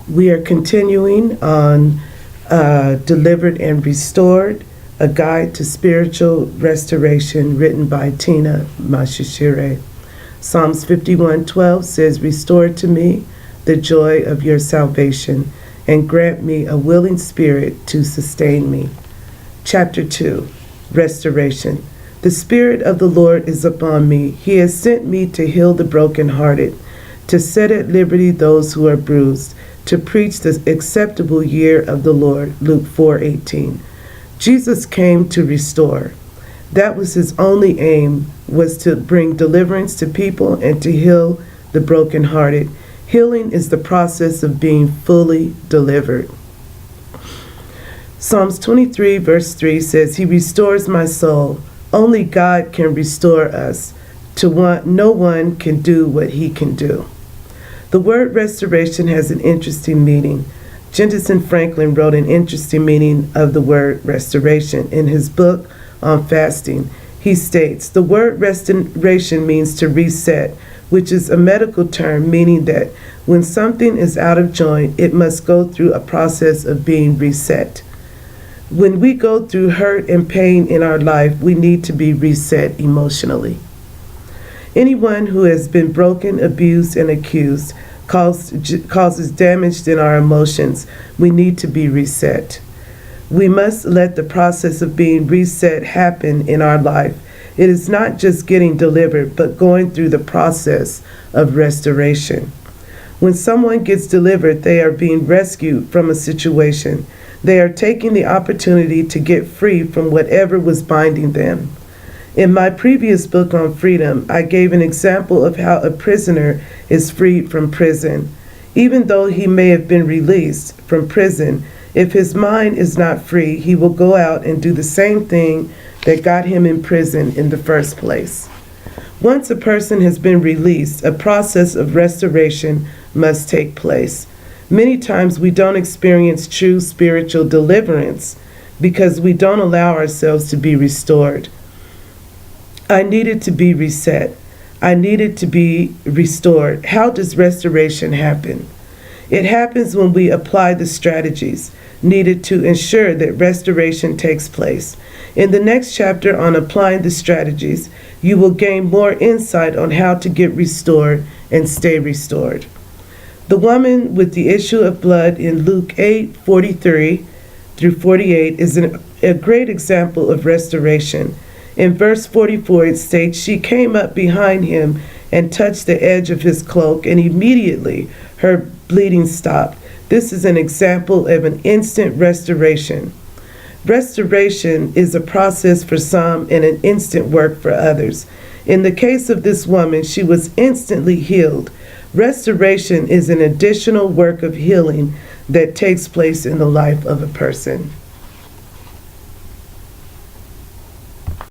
We are continuing on Delivered and Restored, a guide to spiritual restoration, written by Tina Mashishire. Psalms 51:12 says, "Restore to me the joy of your salvation, and grant me a willing spirit to sustain me." Chapter 2, Restoration. The Spirit of the Lord is upon me. He has sent me to heal the brokenhearted, to set at liberty those who are bruised, to preach the acceptable year of the Lord. Luke 4:18. Jesus came to restore. That was his only aim, was to bring deliverance to people and to heal the brokenhearted. Healing is the process of being fully delivered. Psalms 23 verse 3 says, "He restores my soul." Only God can restore us. No one can do what he can do. The word restoration has an interesting meaning. Jensen Franklin wrote an interesting meaning of the word restoration. In his book on fasting, he states, "The word restoration means to reset, which is a medical term meaning that when something is out of joint, it must go through a process of being reset." When we go through hurt and pain in our life, we need to be reset emotionally. Anyone who has been broken, abused, and accused causes damage in our emotions. We need to be reset. We must let the process of being reset happen in our life. It is not just getting delivered, but going through the process of restoration. When someone gets delivered, they are being rescued from a situation. They are taking the opportunity to get free from whatever was binding them. In my previous book on freedom, I gave an example of how a prisoner is freed from prison. Even though he may have been released from prison, if his mind is not free, he will go out and do the same thing that got him in prison in the first place. Once a person has been released, a process of restoration must take place. Many times we don't experience true spiritual deliverance because we don't allow ourselves to be restored. I needed to be reset. I needed to be restored. How does restoration happen? It happens when we apply the strategies needed to ensure that restoration takes place. In the next chapter on applying the strategies, you will gain more insight on how to get restored and stay restored. The woman with the issue of blood in Luke 8:43 through 48 is a great example of restoration. In verse 44, it states, "She came up behind him and touched the edge of his cloak, and immediately her bleeding stopped." This is an example of an instant restoration. Restoration is a process for some and an instant work for others. In the case of this woman, she was instantly healed. Restoration is an additional work of healing that takes place in the life of a person.